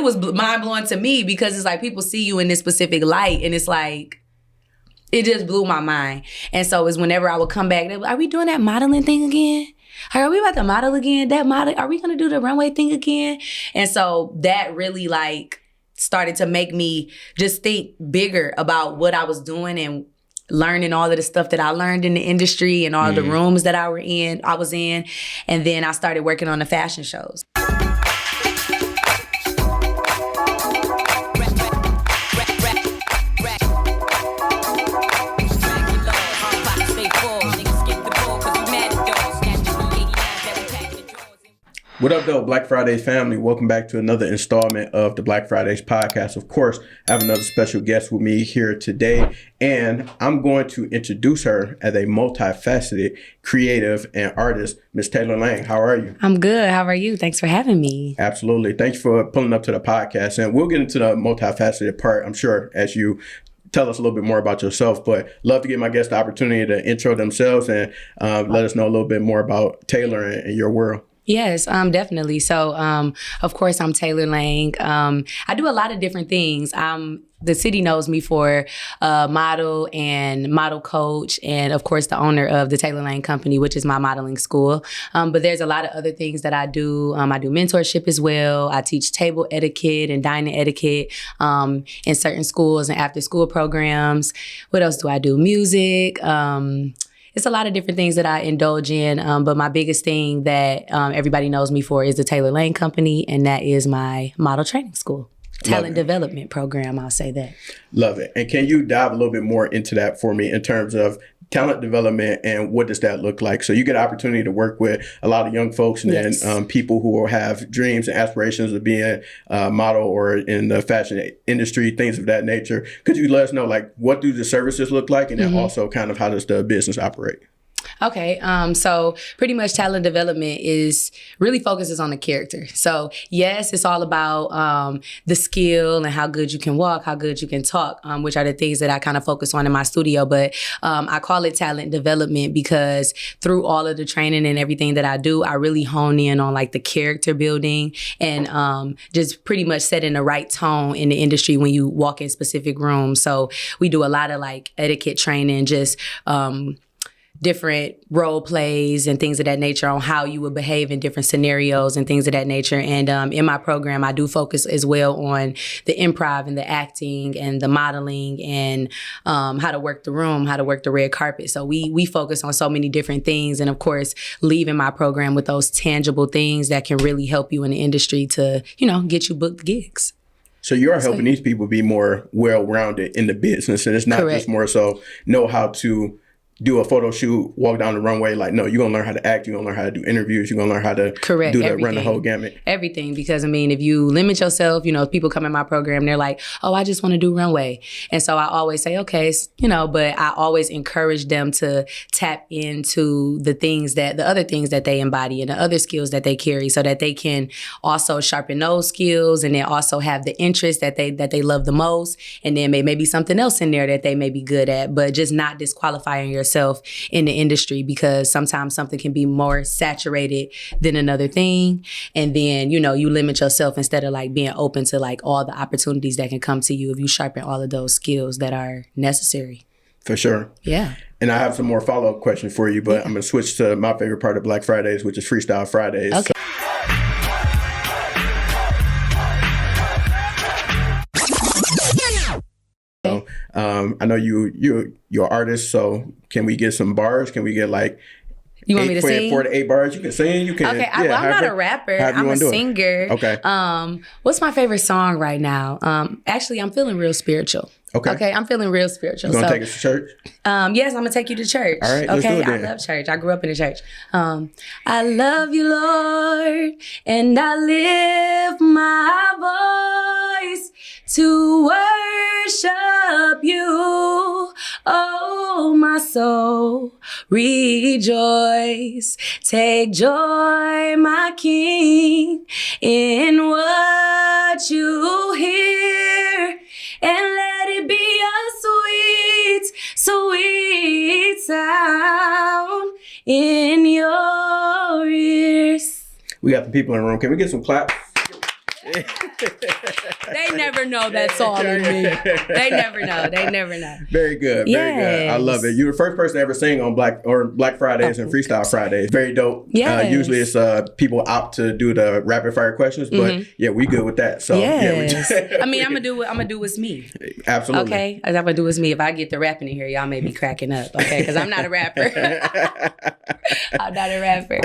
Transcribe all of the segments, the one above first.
it was mind-blowing to me because it's like people see you in this specific light and it's like, it just blew my mind. And so it's whenever I would come back, they'd be, are we doing that modeling thing again? Are we about to model again? Are we going to do the runway thing again? And so that really like started to make me just think bigger about what I was doing and learning all of the stuff that I learned in the industry and all the rooms that I was in. And then I started working on the fashion shows. What up, though, Black Fridays family? Welcome back to another installment of the Black Fridays podcast. Of course, I have another special guest with me here today, and I'm going to introduce her as a multifaceted creative and artist, Miss Taylor Lang. How are you? I'm good. How are you? Thanks for having me. Absolutely. Thank you for pulling up to the podcast, and we'll get into the multifaceted part, I'm sure, as you tell us a little bit more about yourself, but love to give my guests the opportunity to intro themselves and let us know a little bit more about Taylor and your world. Yes, definitely. So, of course, I'm Taylor Lang. I do a lot of different things. The city knows me for model and model coach and, of course, the owner of the Taylor Lang Company, which is my modeling school. But there's a lot of other things that I do. I do mentorship as well. I teach table etiquette and dining etiquette in certain schools and after school programs. What else do I do? Music. It's a lot of different things that I indulge in, but my biggest thing that everybody knows me for is the Taylor Lang Company, and that is my model training school. Talent development program, I'll say that. Love it. And can you dive a little bit more into that for me in terms of talent development and what does that look like? So you get an opportunity to work with a lot of young folks and then people who will have dreams and aspirations of being a model or in the fashion industry, things of that nature. Could you let us know, like, what do the services look like? And then also kind of how does the business operate? Okay, so pretty much talent development really focuses on the character. So yes, it's all about the skill and how good you can walk, how good you can talk, which are the things that I kind of focus on in my studio. But I call it talent development because through all of the training and everything that I do, I really hone in on like the character building and just pretty much setting the right tone in the industry when you walk in specific rooms. So we do a lot of like etiquette training, just different role plays and things of that nature on how you would behave in different scenarios and things of that nature. And in my program, I do focus as well on the improv and the acting and the modeling and how to work the room, how to work the red carpet. So we focus on so many different things. And of course, leaving my program with those tangible things that can really help you in the industry to, get you booked gigs. So you're helping these people be more well-rounded in the business. And it's not just more so know how to do a photo shoot, walk down the runway. Like, no, you're going to learn how to act. You're going to learn how to do interviews. You're going to learn how to run the whole gamut. Everything. Because, if you limit yourself, people come in my program, they're like, oh, I just want to do runway. And so I always say, okay, but I always encourage them to tap into the other things that they embody and the other skills that they carry so that they can also sharpen those skills and then also have the interest that they love the most. And then maybe something else in there that they may be good at, but just not disqualifying yourself in the industry because sometimes something can be more saturated than another thing. And then, you limit yourself instead of like being open to like all the opportunities that can come to you if you sharpen all of those skills that are necessary. For sure. Yeah. And I have some more follow-up questions for you, but I'm going to switch to my favorite part of Black Fridays, which is Freestyle Fridays. Okay. I know you're an artist, so can we get some bars? Can we get like you want me to sing? 4 to 8 bars? You can sing. You can. Okay, I'm not a rapper. I'm a singer. Okay. What's my favorite song right now? Actually, I'm feeling real spiritual. Okay, I'm feeling real spiritual. You gonna take us to church? Yes, I'm gonna take you to church. All right, let's do it then. I love church. I grew up in the church. I love you, Lord, and I lift my voice to worship you. Oh, my soul, rejoice. Take joy, my King, in what you hear. And let it be a sweet, sweet sound in your ears. We got the people in the room. Can we get some claps? They never know that's all in me. They never know. They never know. Very good. Very good. I love it. You're the first person to ever sing on Black Fridays and Freestyle Fridays. Very dope. Yes. Usually it's people opt to do the rapid fire questions, but yeah, we good with that. So yes. I'm gonna do what's me. Absolutely. Okay. I'm gonna do what's me. If I get the rapping in here, y'all may be cracking up. Okay, because I'm not a rapper. I'm not a rapper.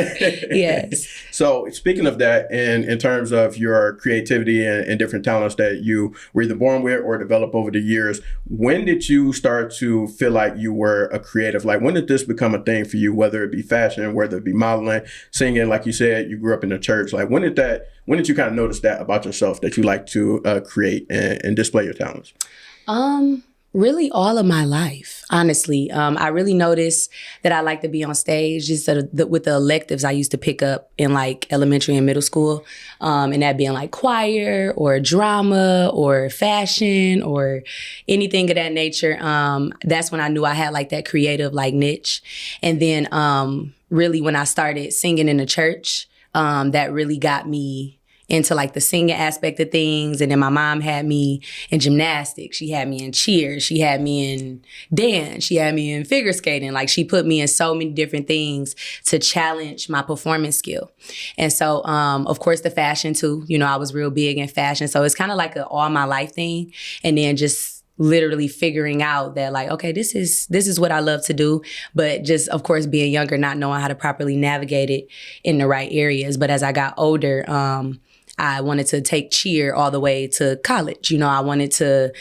Yes. So speaking of that, and in terms of your creativity and different talents that you were either born with or developed over the years, when did you start to feel like you were a creative? Like, when did this become a thing for you, whether it be fashion, whether it be modeling, singing? Like you said, you grew up in the church. Like, when did you kind of notice that about yourself, that you like to create and display your talents? Really all of my life, honestly. I really noticed that I like to be on stage just with the electives I used to pick up in like elementary and middle school. And that being like choir or drama or fashion or anything of that nature. That's when I knew I had like that creative like niche. And then really when I started singing in the church, that really got me into like the singing aspect of things. And then my mom had me in gymnastics. She had me in cheer. She had me in dance. She had me in figure skating. Like, she put me in so many different things to challenge my performance skill. And so, of course, the fashion too. You know, I was real big in fashion. So it's kind of like an all my life thing. And then just literally figuring out that like, okay, this is what I love to do. But just, of course, being younger, not knowing how to properly navigate it in the right areas. But as I got older, I wanted to take cheer all the way to college. You know, I wanted to,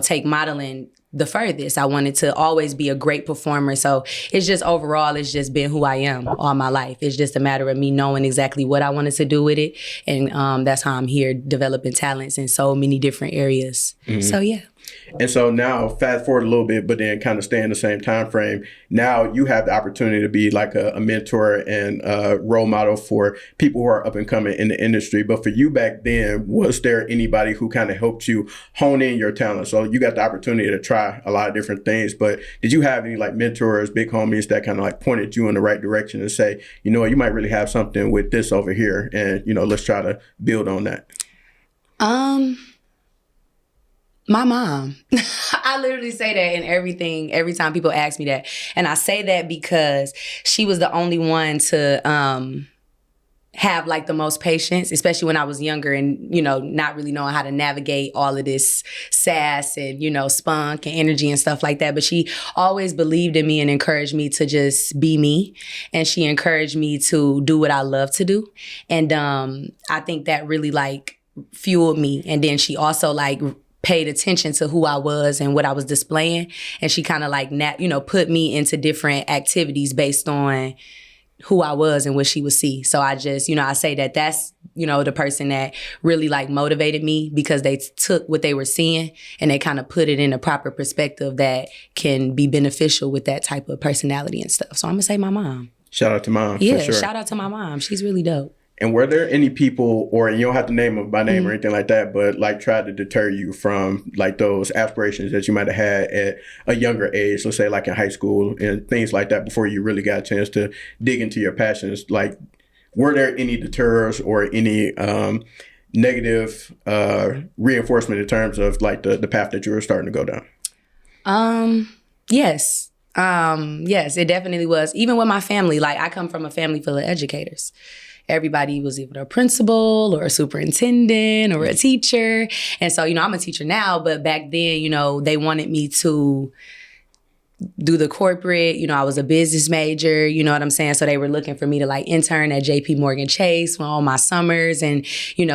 take modeling the furthest. I wanted to always be a great performer. So it's just overall, it's just been who I am all my life. It's just a matter of me knowing exactly what I wanted to do with it. And that's how I'm here developing talents in so many different areas. Mm-hmm. So, yeah. And so now, fast forward a little bit, but then kind of stay in the same time frame. Now you have the opportunity to be like a mentor and a role model for people who are up and coming in the industry. But for you back then, was there anybody who kind of helped you hone in your talent? So you got the opportunity to try a lot of different things, but did you have any like mentors, big homies that kind of like pointed you in the right direction and say, you know, you might really have something with this over here, and, you know, let's try to build on that? My mom. I literally say that in everything, every time people ask me that. And I say that because she was the only one to have like the most patience, especially when I was younger and, you know, not really knowing how to navigate all of this sass and, you know, spunk and energy and stuff like that. But she always believed in me and encouraged me to just be me. And she encouraged me to do what I love to do. And I think that really like fueled me. And then she also like paid attention to who I was and what I was displaying. And she kind of like, put me into different activities based on who I was and what she would see. So I just, I say that's, the person that really like motivated me, because they took what they were seeing and they kind of put it in a proper perspective that can be beneficial with that type of personality and stuff. So I'm gonna say my mom. Shout out to mom. Yeah, for sure. Shout out to my mom. She's really dope. And were there any people, or you don't have to name them by name or anything like that, but like tried to deter you from like those aspirations that you might have had at a younger age, let's say like in high school and things like that, before you really got a chance to dig into your passions? Like, were there any deterrers or any negative reinforcement in terms of like the path that you were starting to go down? Yes. Yes, it definitely was. Even with my family, like I come from a family full of educators. Everybody was either a principal or a superintendent or a teacher. And so, I'm a teacher now, but back then, they wanted me to do the corporate. I was a business major, you know what I'm saying? So they were looking for me to like intern at JP Morgan Chase for all my summers. And,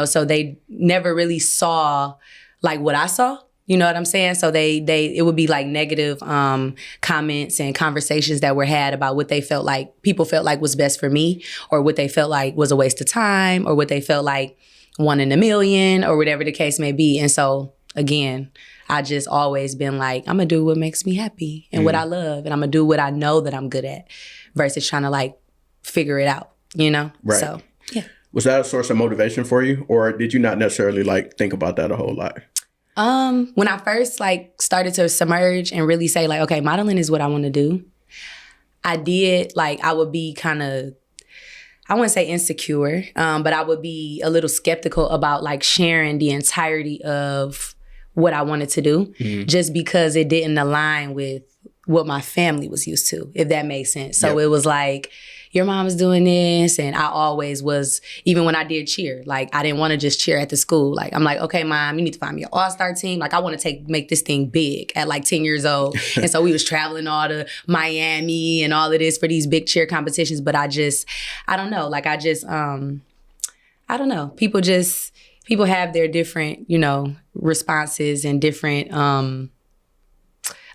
so they never really saw like what I saw. You know what I'm saying? So it would be like negative comments and conversations that were had about what they felt like people felt like was best for me, or what they felt like was a waste of time, or what they felt like 1 in a million, or whatever the case may be. And so again, I just always been like, I'm gonna do what makes me happy and what I love, and I'm gonna do what I know that I'm good at, versus trying to like figure it out, Right. So yeah. Was that a source of motivation for you, or did you not necessarily like think about that a whole lot? When I first like started to submerge and really say like, okay, modeling is what I want to do, I did like, I would be kind of, I wouldn't say insecure, but I would be a little skeptical about like sharing the entirety of what I wanted to do, just because it didn't align with what my family was used to, if that makes sense. So it was like, your mom is doing this. And I always was, even when I did cheer, like I didn't want to just cheer at the school. Like, I'm like, okay, mom, you need to find me an all-star team. Like I want to make this thing big at like 10 years old. And so we was traveling all to Miami and all of this for these big cheer competitions. But I don't know. Like I don't know. People have their different, responses and different,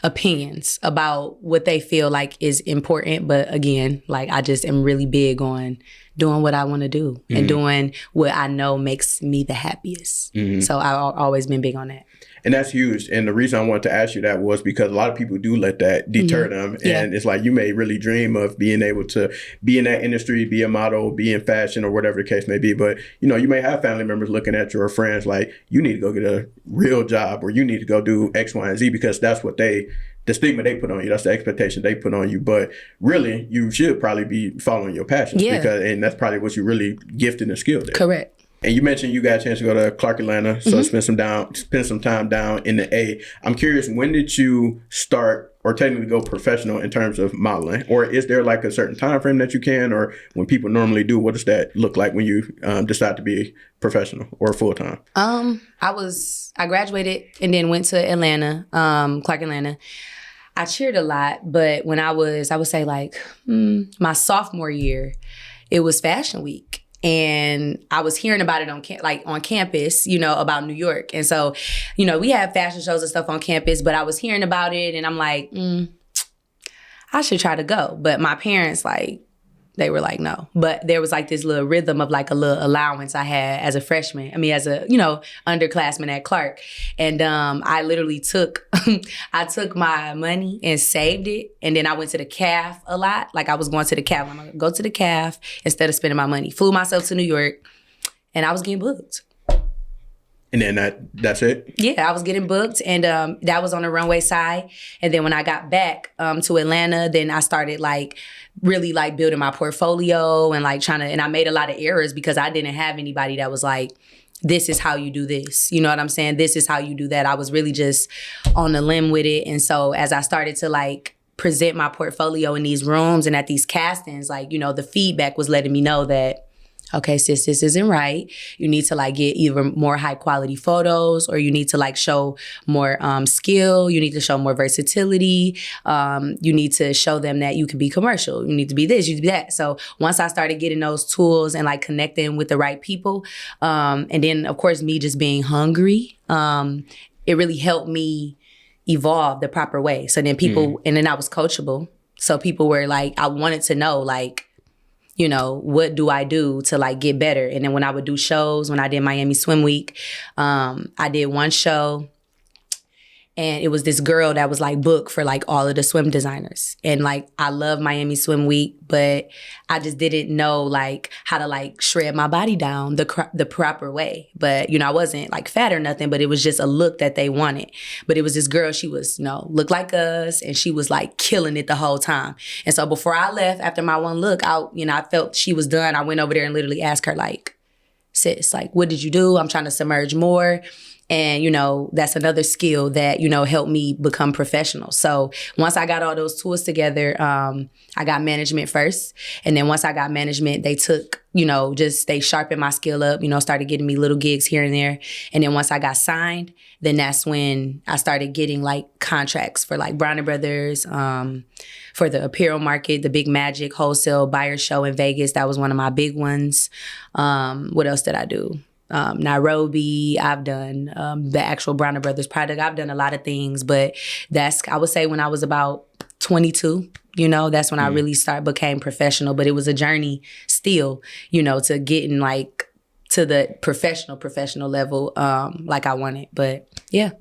opinions about what they feel like is important. But again, like I just am really big on doing what I want to do and doing what I know makes me the happiest. So I've always been big on that. And that's huge. And the reason I wanted to ask you that was because a lot of people do let that deter them. And it's like, you may really dream of being able to be in that industry, be a model, be in fashion or whatever the case may be. But, you may have family members looking at you or friends like, you need to go get a real job or you need to go do X, Y, and Z, because that's what the stigma they put on you. That's the expectation they put on you. But really, you should probably be following your passions and that's probably what you're really gifted and skilled at. Correct. And you mentioned you got a chance to go to Clark, Atlanta, so spend some time down in the A. I'm curious, when did you start or technically go professional in terms of modeling? Or is there like a certain time frame that you can, or when people normally do, what does that look like when you decide to be professional or full-time? I graduated and then went to Atlanta, Clark, Atlanta. I cheered a lot, but when I would say like my sophomore year, it was Fashion Week. And I was hearing about it on campus, about New York. And so, we have fashion shows and stuff on campus, but I was hearing about it and I'm like, I should try to go. But my parents, they were like, no. But there was like this little rhythm of like a little allowance I had as a freshman. I mean, as a, underclassman at Clark. And I literally took my money and saved it. And then I went to the CAF a lot. Like I was going to the CAF. I'm going to go to the CAF instead of spending my money. Flew myself to New York and I was getting booked. And then that's it? Yeah, I was getting booked and that was on the runway side. And then when I got back to Atlanta, then I started really building my portfolio and and I made a lot of errors because I didn't have anybody that was like, this is how you do this. You know what I'm saying? This is how you do that. I was really just on the limb with it. And so as I started to present my portfolio in these rooms and at these castings, the feedback was letting me know that, okay, sis, this isn't right. You need to get either more high quality photos or you need to show more skill. You need to show more versatility. You need to show them that you can be commercial. You need to be this, you need to be that. So once I started getting those tools and connecting with the right people, and then of course me just being hungry, it really helped me evolve the proper way. So then people, and then I was coachable. So people were I wanted to know what do I do to get better? And then when I would do shows, when I did Miami Swim Week, I did one show and it was this girl that was booked for all of the swim designers. And I love Miami Swim Week, but I just didn't know how to shred my body down the proper way. But, I wasn't fat or nothing, but it was just a look that they wanted. But it was this girl, she was, looked like us and she was killing it the whole time. And so before I left, after my one look, I felt she was done. I went over there and literally asked her sis, what did you do? I'm trying to submerge more. And, that's another skill that, helped me become professional. So once I got all those tools together, I got management first. And then once I got management, they took, they sharpened my skill up, started getting me little gigs here and there. And then once I got signed, then that's when I started getting contracts for Brown & Brothers, for the apparel market, the Big Magic wholesale buyer show in Vegas. That was one of my big ones. What else did I do? Nairobi. I've done the actual Brown & Brothers product. I've done a lot of things, but I would say when I was about 22, that's when I really became professional. But it was a journey still, to getting to the professional level I wanted. But yeah.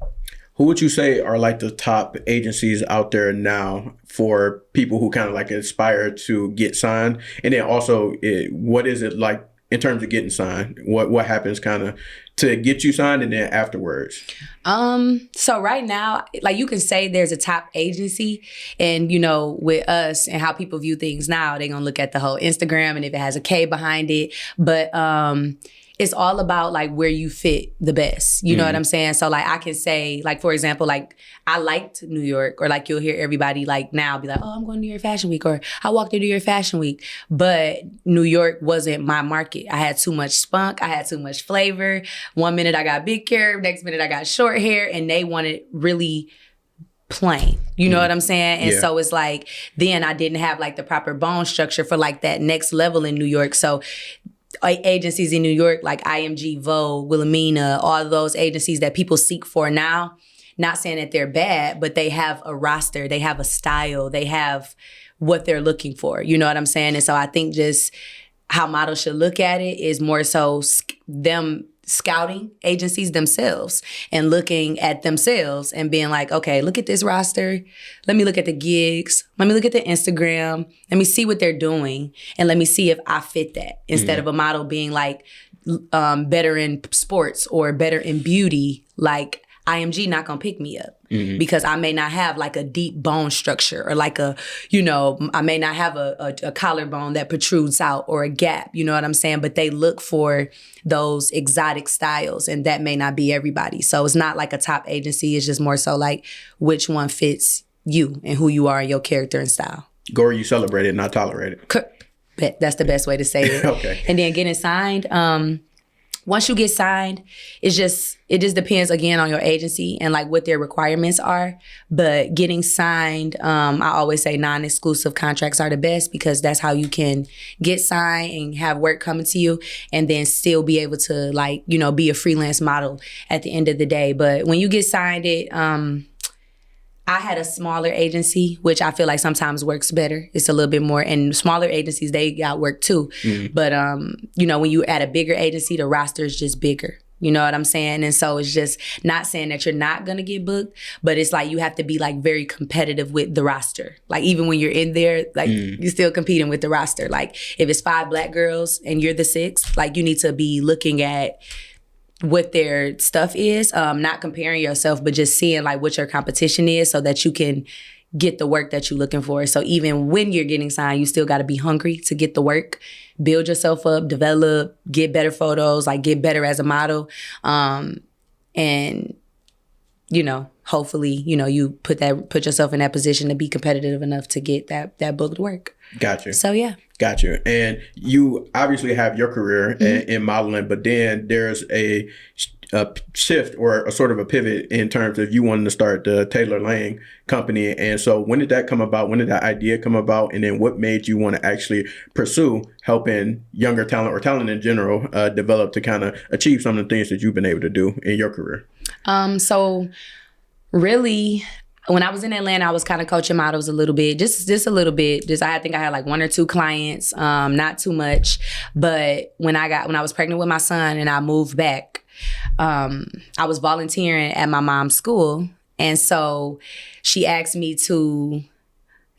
Who would you say are the top agencies out there now for people who kind of aspire to get signed? And then also, what is it like in terms of getting signed? What happens kind of to get you signed and then afterwards? So right now, like you can say there's a top agency, and you know, with us and how people view things now, they're gonna look at the whole Instagram and if it has a K behind it. But it's all about like where you fit the best. You know what I'm saying? So like I can say, like for example, like I liked New York, or like you'll hear everybody like now be like, oh, I'm going to New York Fashion Week, or I walked through New York Fashion Week. But New York wasn't my market. I had too much spunk. I had too much flavor. One minute I got big hair, next minute I got short hair, and they wanted really plain. You know what I'm saying? And so it's like, then I didn't have like the proper bone structure for like that next level in New York. So agencies in New York like IMG, Vogue, Wilhelmina, all those agencies that people seek for now, not saying that they're bad, but they have a roster, they have a style, they have what they're looking for. You know what I'm saying? And so I think just how models should look at it is more so them scouting agencies themselves and looking at themselves and being like, okay, look at this roster. Let me look at the gigs. Let me look at the Instagram. Let me see what they're doing. And let me see if I fit that, instead of a model being like better in sports or better in beauty. Like IMG not gonna pick me up because I may not have like a deep bone structure, or like a, you know, I may not have a collarbone that protrudes out, or a gap, you know what I'm saying? But they look for those exotic styles, and that may not be everybody. So it's not like a top agency, it's just more so like which one fits you and who you are and your character and style. Go where you celebrate it, not tolerate it. That's the best way to say it. Okay. And then getting signed, once you get signed, it just depends again on your agency and like what their requirements are. But getting signed, I always say non-exclusive contracts are the best, because that's how you can get signed and have work coming to you, and then still be able to like, you know, be a freelance model at the end of the day. But when you get signed, I had a smaller agency, which I feel like sometimes works better. It's a little bit more, and smaller agencies, they got work too. But, you know, when you at a bigger agency, the roster is just bigger. You know what I'm saying? And so it's just not saying that you're not going to get booked, but it's like you have to be like very competitive with the roster. Like even when you're in there, like you're still competing with the roster. Like if it's 5 Black girls and you're the 6th, like you need to be looking at what their stuff is, not comparing yourself, but just seeing like what your competition is, so that you can get the work that you're looking for. So even when you're getting signed, you still got to be hungry to get the work, build yourself up, develop, get better photos, like get better as a model. And, you know, hopefully, you know, you put yourself in that position to be competitive enough to get that booked work. Gotcha. So yeah. Got you. And you obviously have your career in modeling, but then there's a shift, or a sort of a pivot in terms of you wanting to start the Taylor Lang company. And so when did that come about? When did that idea come about? And then what made you want to actually pursue helping younger talent, or talent in general, develop to kind of achieve some of the things that you've been able to do in your career? So really, when I was in Atlanta, I was kind of coaching models a little bit, just a little bit. I think I had like 1 or 2 clients, not too much. But when I was pregnant with my son and I moved back, I was volunteering at my mom's school. And so she asked me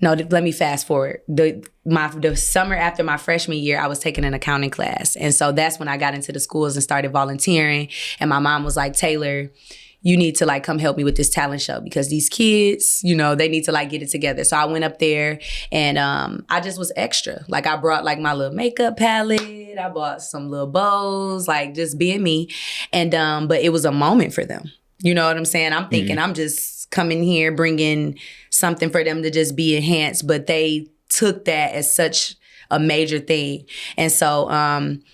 let me fast forward. The summer after my freshman year, I was taking an accounting class. And so that's when I got into the schools and started volunteering. And my mom was like, Taylor, you need to like come help me with this talent show, because these kids, you know, they need to like get it together. So I went up there and I just was extra. Like I brought like my little makeup palette. I bought some little bows, like just being me. And but it was a moment for them. You know what I'm saying? I'm thinking I'm just coming here bringing something for them to just be enhanced, but they took that as such a major thing. And so,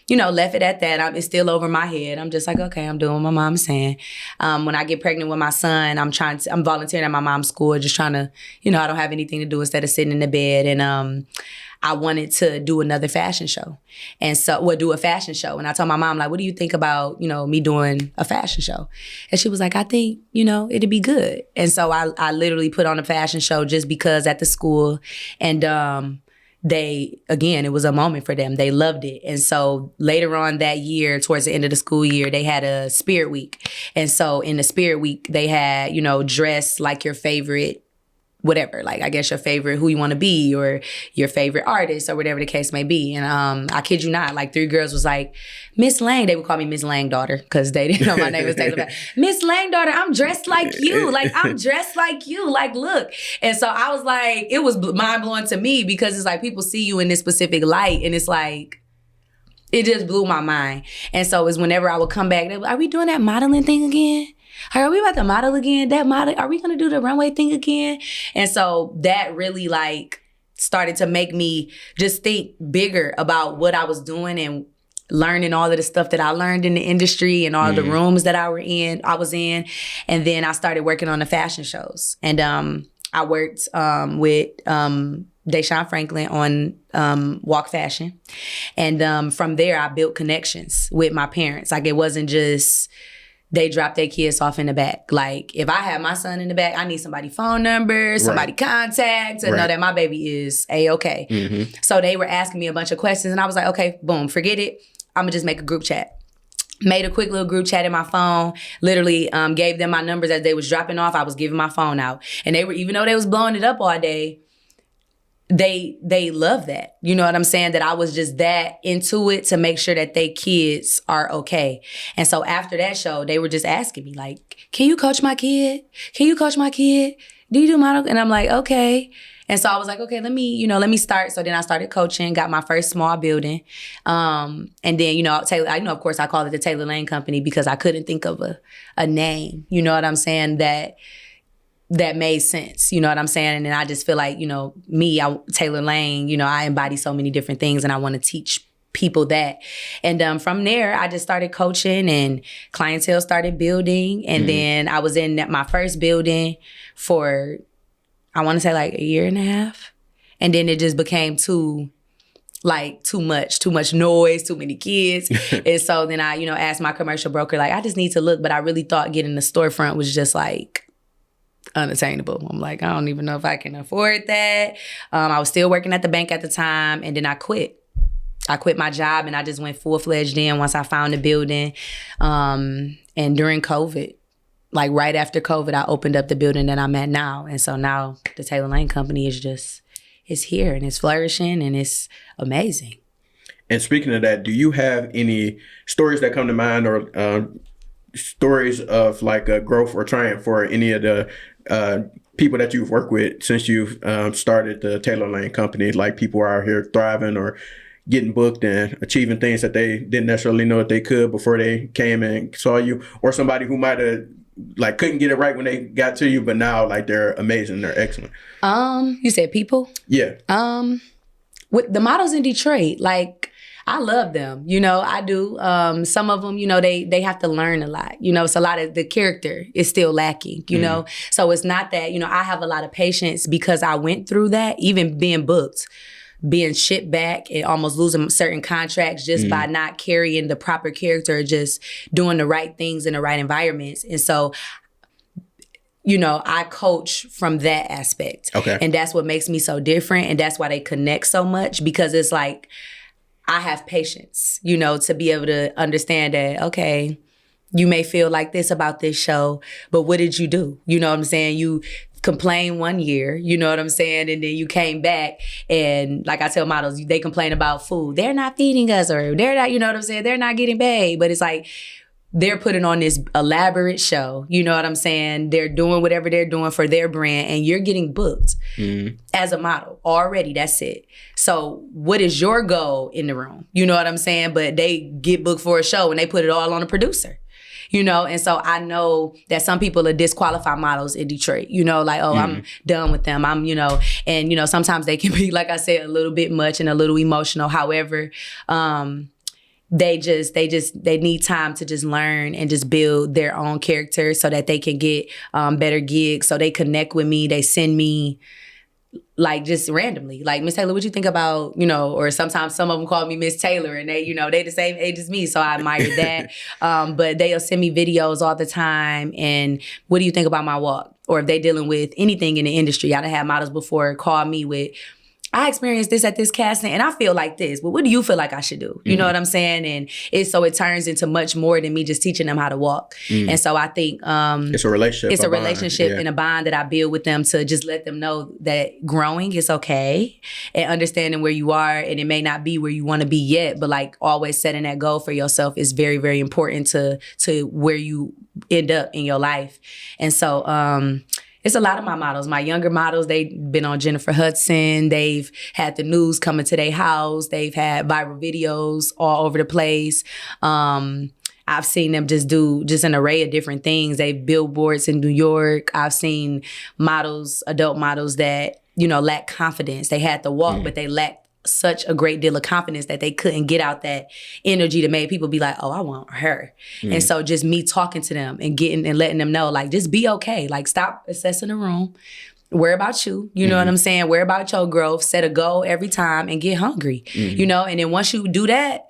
you know, left it at that. It's still over my head. I'm just like, okay, I'm doing what my mom's saying. When I get pregnant with my son, I'm volunteering at my mom's school, just trying to, you know, I don't have anything to do instead of sitting in the bed. And I wanted to do another fashion show. And so, do a fashion show. And I told my mom, like, what do you think about, you know, me doing a fashion show? And she was like, I think, you know, it'd be good. And so I literally put on a fashion show just because at the school. And, it was a moment for them. They loved it. And so later on that year, towards the end of the school year, they had a spirit week. And so in the spirit week, they had, you know, dress like your favorite whatever, like I guess your favorite, who you want to be, or your favorite artist, or whatever the case may be. And I kid you not, like 3 girls was like, Miss Lang, they would call me Miss Lang daughter because they didn't know my name was Taylor. Miss Lang daughter, I'm dressed like you. Like, I'm dressed like you. Like, look. And so I was like, it was mind blowing to me because it's like people see you in this specific light, and it's like, it just blew my mind. And so it's whenever I would come back, they were like, are we doing that modeling thing again? Are we about to model again? That model, are we going to do the runway thing again? And so that really like started to make me just think bigger about what I was doing and learning all of the stuff that I learned in the industry and all the rooms that I was in. And then I started working on the fashion shows. And I worked with Deshaun Franklin on Walk Fashion. And from there, I built connections with my parents. Like, it wasn't just they dropped their kids off in the back. Like, if I had my son in the back, I need somebody's phone number, somebody contact to know that my baby is A-okay. So they were asking me a bunch of questions, and I was like, okay, boom, forget it. I'm gonna just make a group chat. Made a quick little group chat in my phone, literally gave them my numbers as they was dropping off. I was giving my phone out. And they were, even though they was blowing it up all day, they love that. You know what I'm saying? That I was just that into it to make sure that they kids are okay. And so after that show, they were just asking me like, can you coach my kid? Can you coach my kid? Do you do model? And I'm like, okay. And so I was like, okay, let me start. So then I started coaching, got my first small building. And then, Taylor, of course I called it the Taylor Lane Company because I couldn't think of a name, you know what I'm saying, that made sense, you know what I'm saying? And then I just feel like, Taylor Lane, I embody so many different things and I want to teach people that. And from there, I just started coaching and clientele started building. And then I was in my first building for, I want to say like a year and a half. And then it just became too much noise, too many kids. And so then I, asked my commercial broker, like, I just need to look, but I really thought getting the storefront was just like unattainable. I'm like, I don't even know if I can afford that. I was still working at the bank at the time, and then I quit. I quit my job and I just went full-fledged in once I found the building. And during COVID, like right after COVID, I opened up the building that I'm at now. And so now the Taylor Lane Company is here and it's flourishing and it's amazing. And speaking of that, do you have any stories that come to mind or stories of like a growth or triumph for any of the people that you've worked with since you've started the Taylor Lane Company? Like, people are out here thriving or getting booked and achieving things that they didn't necessarily know that they could before they came and saw you, or somebody who might have like couldn't get it right when they got to you, but now like they're amazing, they're excellent. You said people? Yeah. With the models in Detroit, like, I love them, I do. Some of them, they have to learn a lot. It's a lot of the character is still lacking, So it's not that, I have a lot of patience because I went through that, even being booked, being shipped back and almost losing certain contracts just by not carrying the proper character, just doing the right things in the right environments. And so, I coach from that aspect. Okay. And that's what makes me so different. And that's why they connect so much, because it's like, I have patience, to be able to understand that, okay, you may feel like this about this show, but what did you do? You know what I'm saying? You complained one year, you know what I'm saying? And then you came back and, like I tell models, they complain about food. They're not feeding us, or they're not, you know what I'm saying? They're not getting paid. But it's like, they're putting on this elaborate show, you know what I'm saying? They're doing whatever they're doing for their brand, and you're getting booked as a model already. That's it. So what is your goal in the room? You know what I'm saying? But they get booked for a show and they put it all on a producer. And so I know that some people are disqualify models in Detroit, like, oh, I'm done with them. And sometimes they can be, like I said, a little bit much and a little emotional. However, they need time to just learn and just build their own character so that they can get better gigs. So they connect with me. They send me, like, just randomly, like, Miss Taylor, what you think about, or sometimes some of them call me Miss Taylor, and they, they the same age as me. So I admire that. But they'll send me videos all the time. And what do you think about my walk? Or if they dealing with anything in the industry, I done had models before call me with I experienced this at this casting and I feel like this, but what do you feel like I should do? You know what I'm saying? And it turns into much more than me just teaching them how to walk. And so I think it's a relationship. It's a relationship and a bond that I build with them to just let them know that growing is okay and understanding where you are, and it may not be where you want to be yet, but like always setting that goal for yourself is very, very important to where you end up in your life. And so it's a lot of my models. My younger models, they've been on Jennifer Hudson. They've had the news coming to their house. They've had viral videos all over the place. I've seen them just do an array of different things. They've billboards in New York. I've seen models, adult models that, lack confidence. They had to walk, but they lacked such a great deal of confidence that they couldn't get out that energy to make people be like, oh, I want her. And so just me talking to them and letting them know, like, just be okay. Like, stop assessing the room. Worry about you. You know what I'm saying? Worry about your growth. Set a goal every time and get hungry. And then once you do that,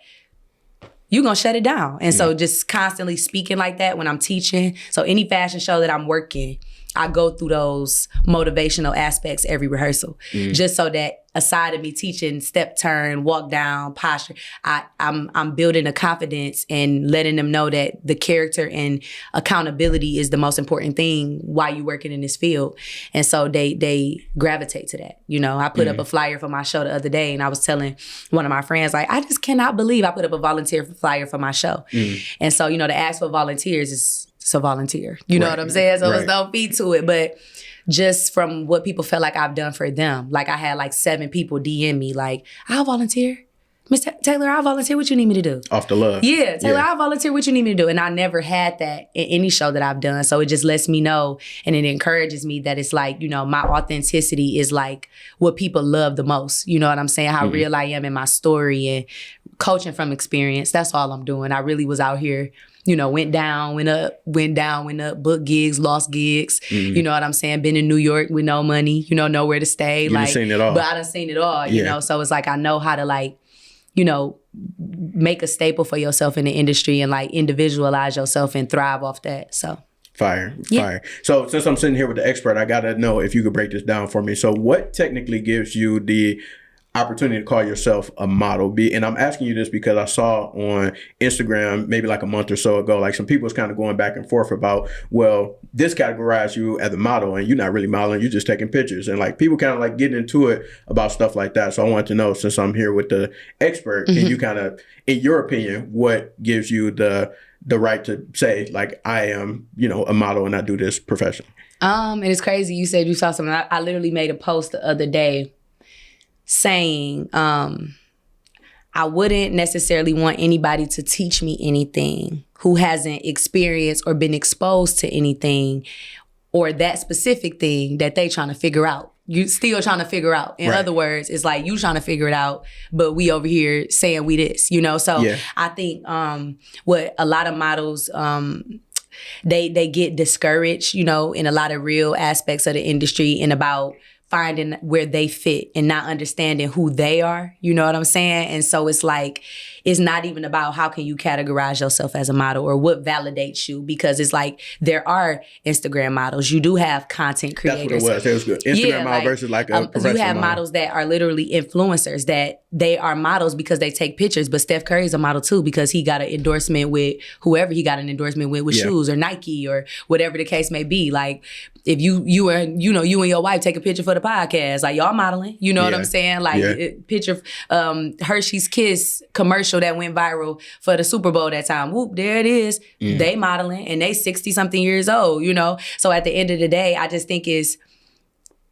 you're going to shut it down. And so just constantly speaking like that when I'm teaching. So any fashion show that I'm working, I go through those motivational aspects every rehearsal, just so that aside of me teaching step, turn, walk down, posture, I'm building a confidence and letting them know that the character and accountability is the most important thing while you're working in this field. And so they gravitate to that. I put up a flyer for my show the other day, and I was telling one of my friends, like, I just cannot believe I put up a volunteer flyer for my show. And so, to ask for volunteers is a volunteer. You know what I'm saying? So there's no fee to it. But just from what people felt like I've done for them, like I had like 7 people DM me like, I'll volunteer. Miss Taylor, I'll volunteer. What you need me to do? Off the love. Yeah, Taylor, I'll volunteer. What you need me to do? And I never had that in any show that I've done. So it just lets me know, and it encourages me that it's like, my authenticity is like what people love the most. You know what I'm saying? How real I am in my story and coaching from experience. That's all I'm doing. I really was out here, went down, went up, booked gigs, lost gigs. You know what I'm saying? Been in New York with no money, nowhere to stay. You done seen it all. But I done seen it all, you know? So it's like, I know how to like, make a staple for yourself in the industry and like individualize yourself and thrive off that. So. Fire. So since I'm sitting here with the expert, I got to know if you could break this down for me. So what technically gives you the opportunity to call yourself a model? And I'm asking you this because I saw on Instagram maybe like a month or so ago, like some people was kind of going back and forth about, well, this categorized you as a model and you're not really modeling, you're just taking pictures. And like people kind of like getting into it about stuff like that. So I wanted to know, since I'm here with the expert, can you kind of, in your opinion, what gives you the right to say, like, I am, a model and I do this professionally? And it's crazy. You said you saw something. I literally made a post the other day saying, I wouldn't necessarily want anybody to teach me anything who hasn't experienced or been exposed to anything or that specific thing that they trying to figure out. You still trying to figure out. In other words, it's like you trying to figure it out, but we over here saying we this, So I think what a lot of models, they get discouraged, in a lot of real aspects of the industry and about finding where they fit and not understanding who they are. You know what I'm saying? And so it's like, it's not even about how can you categorize yourself as a model or what validates you, because it's like there are Instagram models. You do have content creators. That's what it was. It was good. Instagram model versus like a professional You have model. models that are literally influencers, that they are models because they take pictures, but Steph Curry is a model too because he got an endorsement with whoever he got an endorsement with shoes or Nike or whatever the case may be. Like if you and your wife take a picture for the podcast, like y'all modeling, you know what I'm saying? Like picture Hershey's Kiss commercial that went viral for the Super Bowl that time. Whoop, there it is. They modeling and they 60-something years old, So at the end of the day, I just think it's,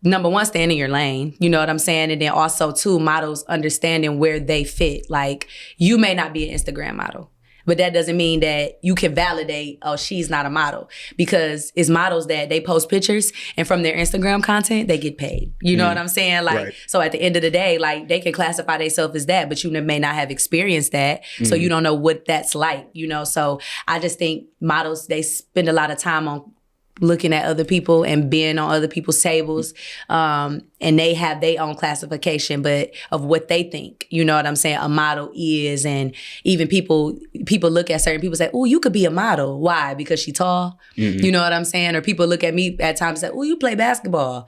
number one, stay in your lane, you know what I'm saying? And then also, two, models understanding where they fit. Like, you may not be an Instagram model, but that doesn't mean that you can validate, oh, she's not a model. Because it's models that they post pictures and from their Instagram content, they get paid. You know what I'm saying? Like, so at the end of the day, like, they can classify themselves as that, but you may not have experienced that. So you don't know what that's like, So I just think models, they spend a lot of time on looking at other people and being on other people's tables. And they have their own classification, but of what they think, you know what I'm saying, a model is. And even people look at certain people say, oh, you could be a model. Why? Because she tall? Mm-hmm. You know what I'm saying? Or people look at me at times and say, oh, you play basketball.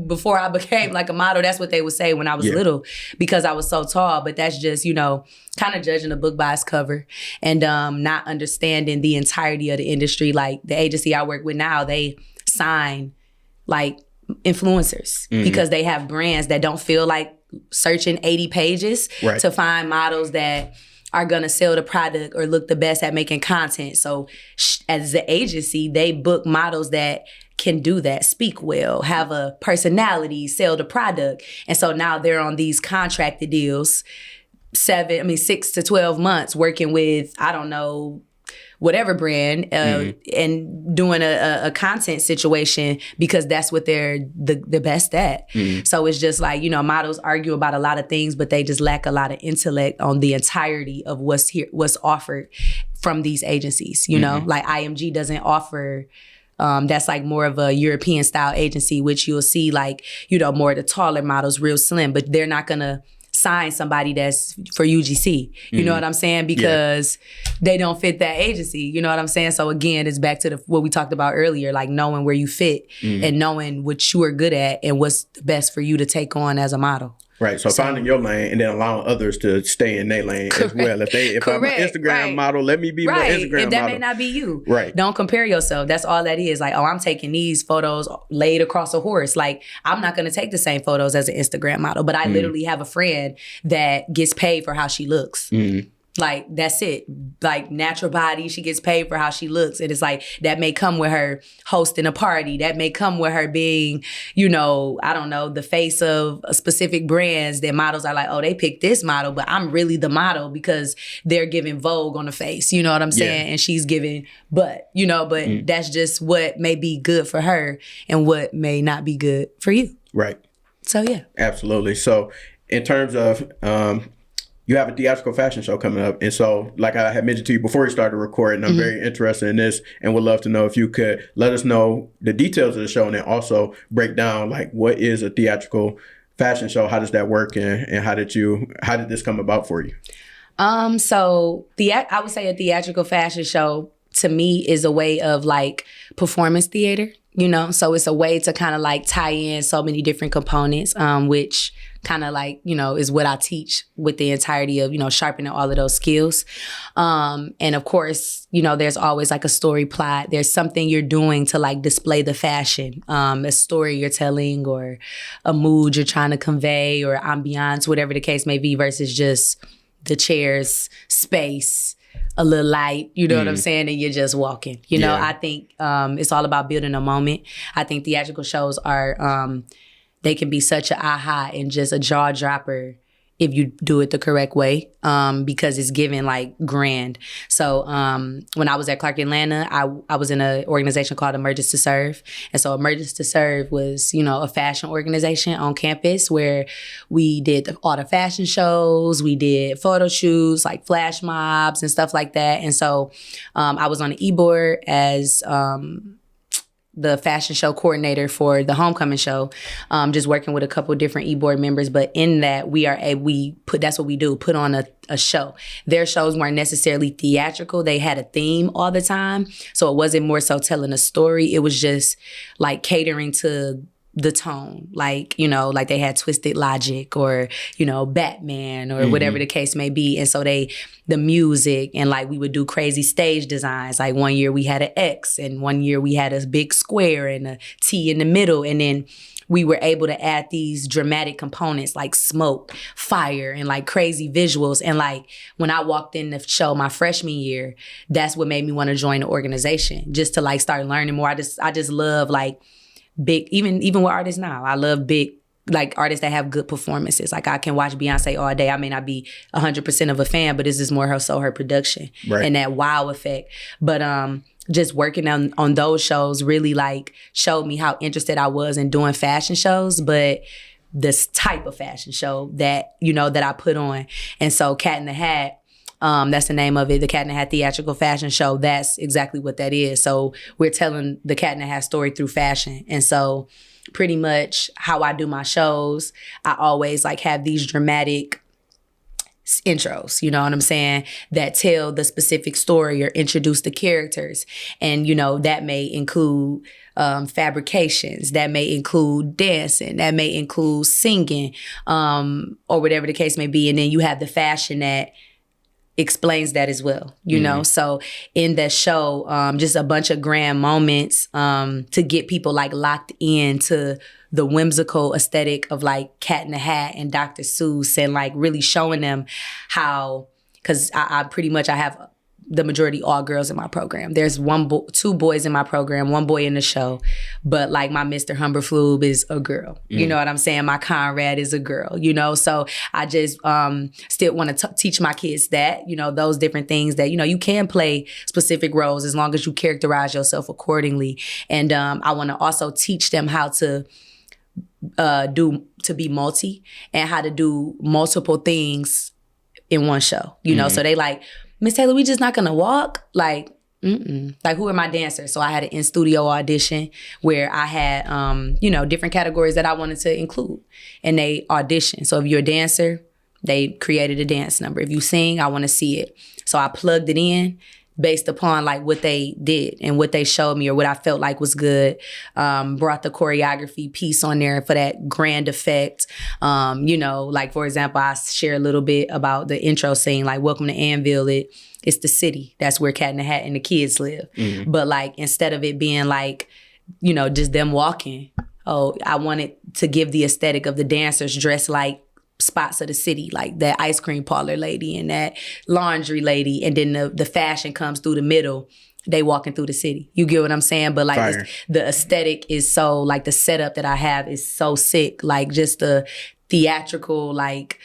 Before I became like a model, that's what they would say when I was little, because I was so tall. But that's just, you know, kind of judging a book by its cover and not understanding the entirety of the industry. Like the agency I work with now, they sign like influencers because they have brands that don't feel like searching 80 pages to find models that are gonna sell the product or look the best at making content. So as the agency, they book models that can do that, speak well, have a personality, sell the product. And so now they're on these contracted deals, 6 to 12 months working with, I don't know, whatever brand and doing a content situation because that's what they're the best at. So it's just like, you know, models argue about a lot of things, but they just lack a lot of intellect on the entirety of what's offered from these agencies, you know? Like IMG doesn't offer, that's like more of a European style agency, which you'll see like, you know, more of the taller models, real slim, but they're not gonna sign somebody that's for UGC. You know what I'm saying? Because they don't fit that agency. You know what I'm saying? So again, it's back to what we talked about earlier, like knowing where you fit and knowing what you are good at and what's best for you to take on as a model. Right. So finding your lane and then allowing others to stay in their lane as well. If I'm an Instagram model, let me be my Instagram model. If that may not be you. Right. Don't compare yourself. That's all that is. Like, oh, I'm taking these photos laid across a horse. Like, I'm not going to take the same photos as an Instagram model, but I literally have a friend that gets paid for how she looks. Like, that's it. Like, natural body, she gets paid for how she looks. And it's like, that may come with her hosting a party. That may come with her being, you know, I don't know, the face of specific brands that models are like, oh, they picked this model, but I'm really the model because they're giving Vogue on the face. You know what I'm saying? And she's giving butt, you know, but that's just what may be good for her and what may not be good for you. Right. So, yeah. Absolutely. So, in terms of, you have a theatrical fashion show coming up. And so, like I had mentioned to you before we started recording, I'm very interested in this and would love to know if you could let us know the details of the show and then also break down, like, what is a theatrical fashion show? How does that work? And how did this come about for you? So I would say a theatrical fashion show to me is a way of like performance theater, you know? So it's a way to kind of like tie in so many different components, which kind of like, you know, is what I teach with the entirety of, you know, sharpening all of those skills. And of course, you know, there's always like a story plot. There's something you're doing to like display the fashion, a story you're telling or a mood you're trying to convey or ambiance, whatever the case may be, versus just the chairs, space, a little light, you know what I'm saying? And you're just walking. You know, I think it's all about building a moment. I think theatrical shows are, they can be such an aha and just a jaw dropper if you do it the correct way, because it's given like grand. So when I was at Clark Atlanta, I was in an organization called Emergence to Serve. And so Emergence to Serve was, you know, a fashion organization on campus where we did all the fashion shows, we did photo shoots, like flash mobs and stuff like that. And so I was on the e-board as the fashion show coordinator for the homecoming show, just working with a couple different e-board members. But in that, that's what we do, put on a show. Their shows weren't necessarily theatrical. They had a theme all the time. So it wasn't more so telling a story. It was just like catering to the tone, like, you know, like they had Twisted Logic or, you know, Batman or whatever the case may be. And so the music and like we would do crazy stage designs. Like one year we had an X and one year we had a big square and a T in the middle. And then we were able to add these dramatic components like smoke, fire, and like crazy visuals. And like when I walked in the show my freshman year, that's what made me want to join the organization, just to like start learning more. I just love like big, even with artists now, I love big, like artists that have good performances. Like I can watch Beyonce all day. I may not be 100% of a fan, but this is more her production and that wow effect. But just working on those shows really like showed me how interested I was in doing fashion shows, but this type of fashion show that, you know, that I put on. And so Cat in the Hat That's the name of it, the Cat in the Hat Theatrical Fashion Show. That's exactly what that is. So we're telling the Cat in the Hat story through fashion. And so pretty much how I do my shows, I always like have these dramatic intros, you know what I'm saying, that tell the specific story or introduce the characters. And, you know, that may include fabrications, that may include dancing, that may include singing, or whatever the case may be. And then you have the fashion that explains that as well, you know? So in that show, just a bunch of grand moments to get people like locked into the whimsical aesthetic of like Cat in the Hat and Dr. Seuss, and like really showing them how, because I pretty much, I have the majority all girls in my program. There's two boys in my program, one boy in the show, but like my Mr. Humberflube is a girl. You know what I'm saying? My Conrad is a girl, you know? So I just still want to teach my kids that, you know, those different things that, you know, you can play specific roles as long as you characterize yourself accordingly. And I want to also teach them how to be multi and how to do multiple things in one show, you know? So they like, Miss Taylor, we just not gonna walk? Like, like, who are my dancers? So I had an in-studio audition where I had, you know, different categories that I wanted to include. And they auditioned. So if you're a dancer, they created a dance number. If you sing, I want to see it. So I plugged it in based upon like what they did and what they showed me or what I felt like was good. Brought the choreography piece on there for that grand effect. You know, like for example, I share a little bit about the intro scene, like Welcome to Anvil. It's the city. That's where Cat in the Hat and the kids live. But like instead of it being like, you know, just them walking, I wanted to give the aesthetic of the dancers dressed like spots of the city, like that ice cream parlor lady and that laundry lady, and then the fashion comes through the middle. They walking through the city. You get what I'm saying? But like the aesthetic is so, like the setup that I have is so sick. Like just the theatrical, like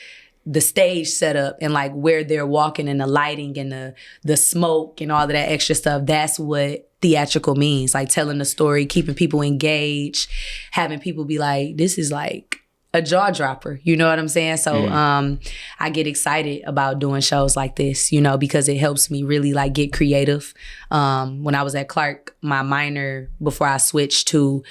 the stage setup and like where they're walking and the lighting and the smoke and all of that extra stuff. That's what theatrical means. Like telling the story, keeping people engaged, having people be like, this is like a jaw dropper, you know what I'm saying? So I get excited about doing shows like this, you know, because it helps me really like get creative. When I was at Clark, my minor before I switched to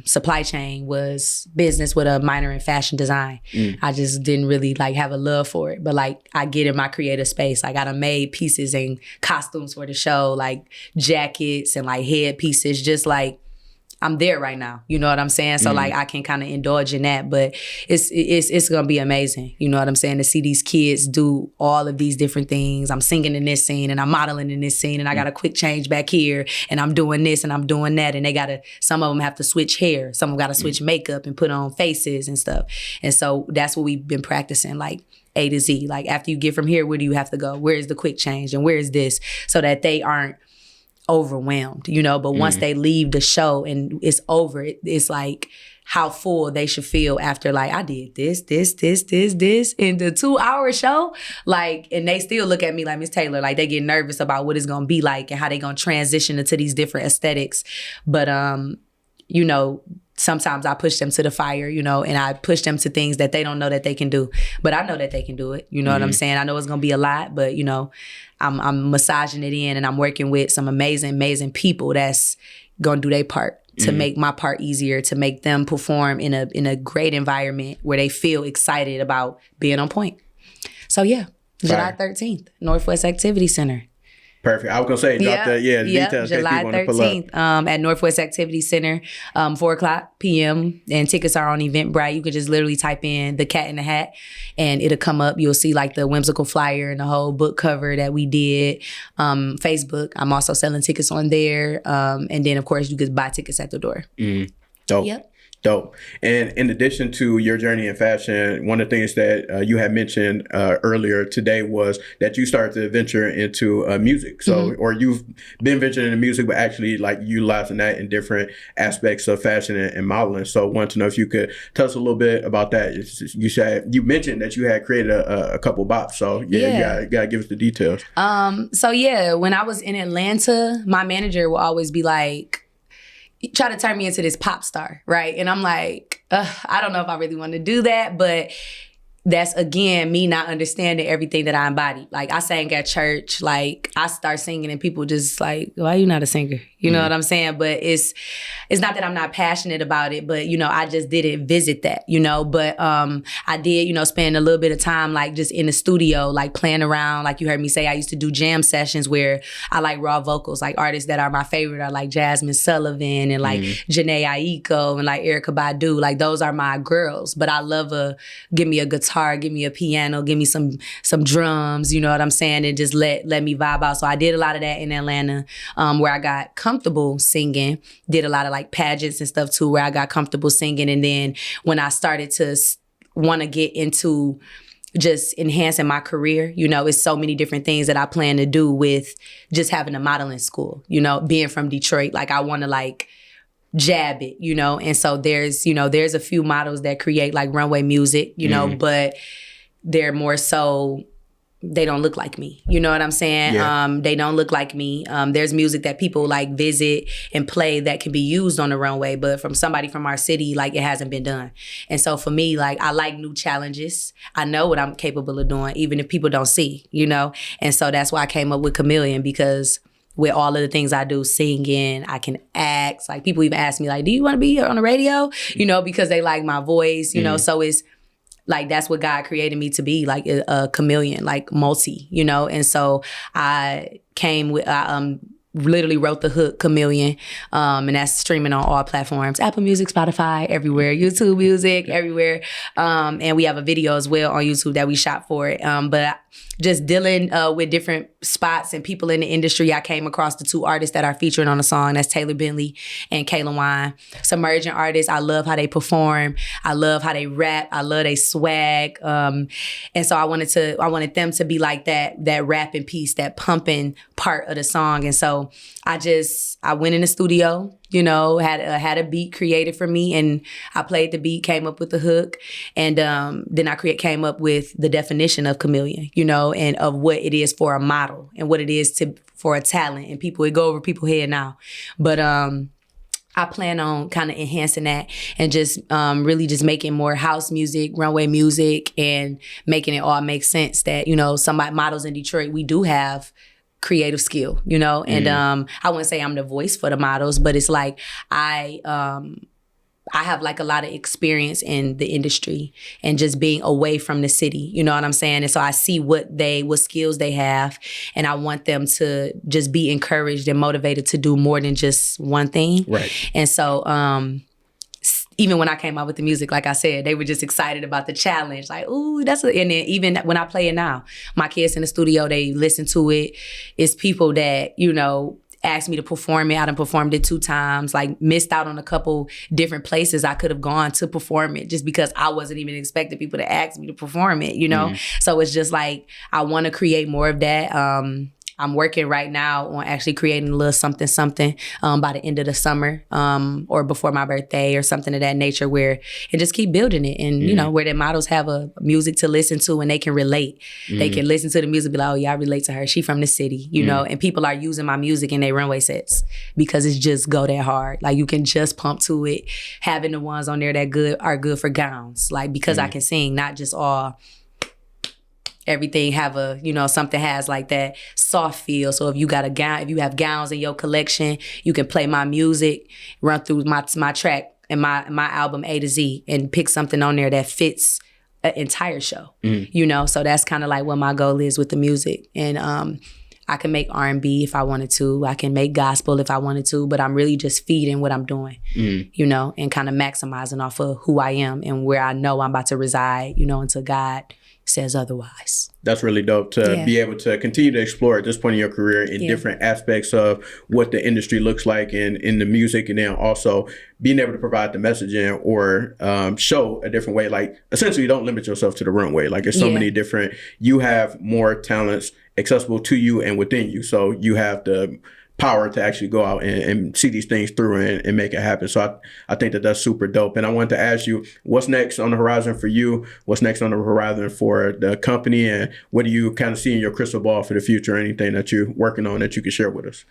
supply chain was business with a minor in fashion design. I just didn't really like have a love for it, but like I get in my creative space. Like I done made pieces and costumes for the show, like jackets and like head pieces, just like I'm there right now. You know what I'm saying? So like I can kind of indulge in that, but it's gonna be amazing. You know what I'm saying? To see these kids do all of these different things. I'm singing in this scene and I'm modeling in this scene and I got a quick change back here and I'm doing this and I'm doing that. And some of them have to switch hair. Some of them got to switch makeup and put on faces and stuff. And so that's what we've been practicing, like A to Z. Like after you get from here, where do you have to go? Where is the quick change and where is this? So that they aren't overwhelmed, you know, but once they leave the show and it's over, it's like how full they should feel after like, I did this in the 2-hour show. Like, and they still look at me like, Miss Taylor, like they get nervous about what it's going to be like and how they going to transition into these different aesthetics. But, you know, sometimes I push them to the fire, you know, and I push them to things that they don't know that they can do. But I know that they can do it. You know what I'm saying? I know it's going to be a lot, but, you know, I'm massaging it in and I'm working with some amazing people that's going to do their part to make my part easier, to make them perform in a great environment where they feel excited about being on point. So, yeah, July 13th, Northwest Activity Center. Perfect. I was going to say, drop the details. July 13th at Northwest Activity Center, 4:00 p.m. And tickets are on Eventbrite. You could just literally type in The Cat in the Hat and it'll come up. You'll see like the whimsical flyer and the whole book cover that we did. Facebook, I'm also selling tickets on there. And then, of course, you could buy tickets at the door. Dope. Yep. Dope. And in addition to your journey in fashion, one of the things that you had mentioned earlier today was that you started to venture into music. So, or you've been venturing into music, but actually like utilizing that in different aspects of fashion and modeling. So I wanted to know if you could tell us a little bit about that. You mentioned that you had created a couple bops. So you gotta give us the details. So yeah, when I was in Atlanta, my manager will always be like, try to turn me into this pop star, right? And I'm like, I don't know if I really want to do that, but that's, again, me not understanding everything that I embody. Like, I sang at church. Like, I start singing and people just like, why are you not a singer? You know what I'm saying? But it's not that I'm not passionate about it, but, you know, I just didn't visit that, you know? But I did, you know, spend a little bit of time, like, just in the studio, like, playing around. Like you heard me say, I used to do jam sessions where I like raw vocals. Like, artists that are my favorite are like Jasmine Sullivan and like Janae Aiko and like Erykah Badu. Like, those are my girls. But I love give me a guitar, give me a piano, give me some drums, you know what I'm saying? And just let me vibe out. So I did a lot of that in Atlanta, where I got comfortable singing. Did a lot of like pageants and stuff too, where I got comfortable singing. And then when I started to want to get into just enhancing my career, you know, it's so many different things that I plan to do with just having a modeling school, you know, being from Detroit. Like, I want to like jab it, you know? And so there's a few models that create like runway music, you know, but they're more so, they don't look like me. You know what I'm saying? Yeah. They don't look like me. There's music that people like visit and play that can be used on the runway, but from somebody from our city, like, it hasn't been done. And so for me, like, I like new challenges. I know what I'm capable of doing, even if people don't see, you know? And so that's why I came up with Chameleon, because with all of the things I do, singing, I can act. Like, people even ask me, like, do you want to be on the radio? You know, because they like my voice, you know? So it's like, that's what God created me to be, like a chameleon, like multi, you know? And so I literally wrote the hook Chameleon, and that's streaming on all platforms: Apple Music, Spotify, everywhere, YouTube Music, everywhere. And we have a video as well on YouTube that we shot for it. But just dealing with different spots and people in the industry, I came across the two artists that are featured on the song. That's Taylor Bentley and Kayla Wine. Some emerging artists. I love how they perform. I love how they rap. I love they swag. And so I wanted them to be like that rapping piece, that pumping part of the song. And so I went in the studio, you know, had a beat created for me, and I played the beat, came up with the hook, and then I came up with the definition of chameleon, you know, and of what it is for a model and what it is for a talent. And it go over people's head now, but I plan on kind of enhancing that and just really just making more house music, runway music, and making it all make sense that, you know, models in Detroit, we do have creative skill, you know? And I wouldn't say I'm the voice for the models, but it's like I have like a lot of experience in the industry and just being away from the city, you know what I'm saying? And so I see what skills they have, and I want them to just be encouraged and motivated to do more than just one thing. Right. And so even when I came out with the music, like I said, they were just excited about the challenge. Like, ooh, and then even when I play it now, my kids in the studio, they listen to it. It's people that, you know, asked me to perform it. I done performed it 2 times, like missed out on a couple different places I could have gone to perform it just because I wasn't even expecting people to ask me to perform it, you know? So it's just like, I want to create more of that. I'm working right now on actually creating a little something by the end of the summer, or before my birthday or something of that nature, and just keep building it. And, you know, where the models have a music to listen to and they can relate. They can listen to the music, be like, oh yeah, I relate to her. She from the city, you know, and people are using my music in their runway sets because it's just go that hard. Like, you can just pump to it. Having the ones on there that are good for gowns, like, because I can sing, not just all everything have something has like that soft feel. So if you got a gown, if you have gowns in your collection, you can play my music, run through my track and my album A to Z, and pick something on there that fits an entire show, you know? So that's kind of like what my goal is with the music. And I can make R&B if I wanted to. I can make gospel if I wanted to, but I'm really just feeding what I'm doing, you know, and kind of maximizing off of who I am and where I know I'm about to reside, you know, until God says otherwise. That's really dope to be able to continue to explore at this point in your career in different aspects of what the industry looks like in the music, and then also being able to provide the messaging or show a different way. Like, essentially, you don't limit yourself to the runway. Like, there's so many different, you have more talents accessible to you and within you. So you have the power to actually go out and see these things through and make it happen. So I think that that's super dope. And I wanted to ask you, what's next on the horizon for you? What's next on the horizon for the company? And what do you kind of see in your crystal ball for the future? Anything that you're working on that you can share with us?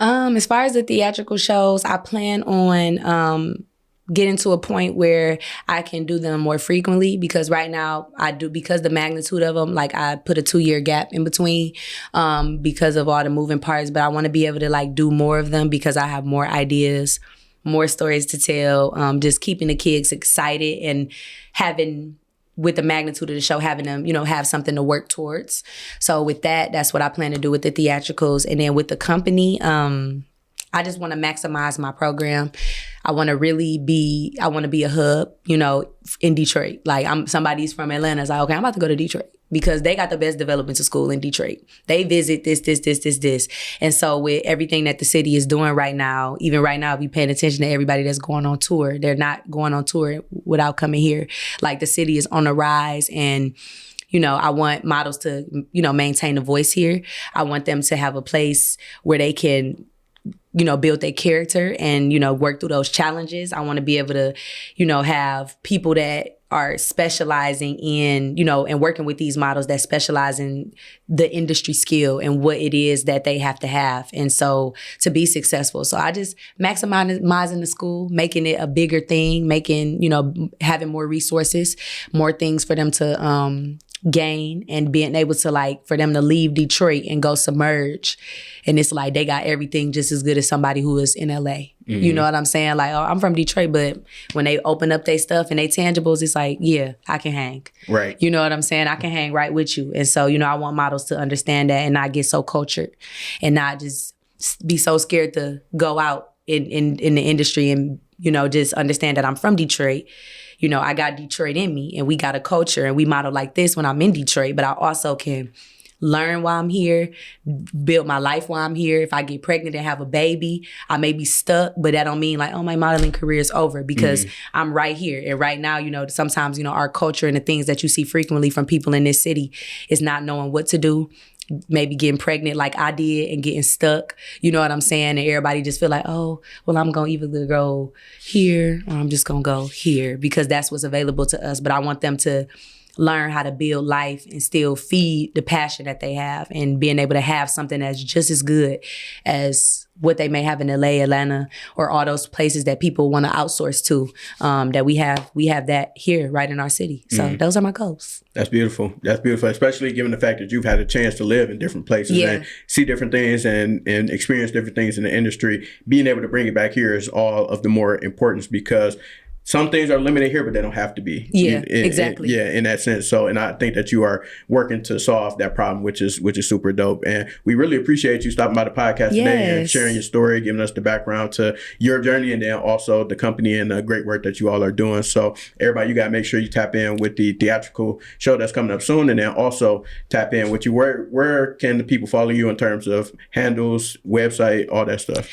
As far as the theatrical shows, I plan on getting to a point where I can do them more frequently, because right now I do, because the magnitude of them, like I put a 2-year gap in between because of all the moving parts, but I want to be able to like do more of them because I have more ideas, more stories to tell, just keeping the kids excited and having, with the magnitude of the show, having them, have something to work towards. So with that, that's what I plan to do with the theatricals. And then with the company, I just want to maximize my program. I want to be a hub, in Detroit. Like somebody's from Atlanta. It's like, okay, I'm about to go to Detroit because they got the best developmental school in Detroit. They visit this. And so with everything that the city is doing right now, even right now, if you paying attention to everybody that's going on tour, they're not going on tour without coming here. Like the city is on the rise, and I want models to, maintain a voice here. I want them to have a place where they can build their character and, work through those challenges. I want to be able to, have people that are specializing in, and working with these models that specialize in the industry skill and what it is that they have to have. And so to be successful. So I just maximizing the school, making it a bigger thing, making, having more resources, more things for them to, gain, and being able to like for them to leave Detroit and go submerge, and it's like they got everything just as good as somebody who is in LA. Mm-hmm. You know what I'm saying? Like, oh, I'm from Detroit, but when they open up their stuff and they tangibles, it's like, yeah, I can hang. Right. You know what I'm saying? I can hang right with you. And so, I want models to understand that and not get so cultured and not just be so scared to go out in the industry and, just understand that I'm from Detroit. I got Detroit in me, and we got a culture, and we model like this when I'm in Detroit, but I also can learn while I'm here, build my life while I'm here. If I get pregnant and have a baby, I may be stuck, but that don't mean like, oh, my modeling career is over, because I'm right here. And right now, sometimes, our culture and the things that you see frequently from people in this city is not knowing what to do. Maybe getting pregnant like I did and getting stuck, you know what I'm saying? And everybody just feel like, oh, well, I'm going to either go here or I'm just going to go here because that's what's available to us. But I want them to learn how to build life and still feed the passion that they have, and being able to have something that's just as good as what they may have in LA, Atlanta, or all those places that people want to outsource to, that we have that here right in our city. So those are my goals. That's beautiful. That's beautiful, especially given the fact that you've had a chance to live in different places and see different things and experience different things in the industry. Being able to bring it back here is all of the more importance, because some things are limited here, but they don't have to be. Yeah, exactly. In that sense. So, and I think that you are working to solve that problem, which is super dope. And we really appreciate you stopping by the podcast today and sharing your story, giving us the background to your journey, and then also the company and the great work that you all are doing. So, everybody, you got to make sure you tap in with the theatrical show that's coming up soon, and then also tap in with you. Where can the people follow you in terms of handles, website, all that stuff?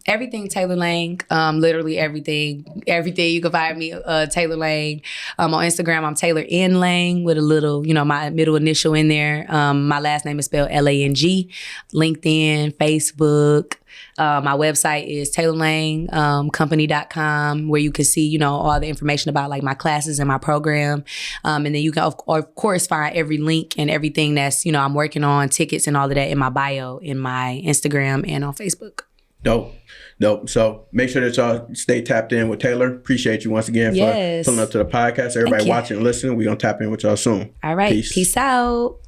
Everything Taylor Lang, literally everything. You can find me Taylor Lang. On Instagram, I'm Taylor N. Lang with a little, my middle initial in there. My last name is spelled Lang. LinkedIn, Facebook. My website is taylorlangcompany.com, where you can see, all the information about like my classes and my program. And then you can, of course, find every link and everything that's, I'm working on, tickets and all of that in my bio, in my Instagram and on Facebook. Dope. So make sure that y'all stay tapped in with Taylor. Appreciate you once again for pulling up to the podcast. Everybody watching and listening, we're going to tap in with y'all soon. All right. Peace out.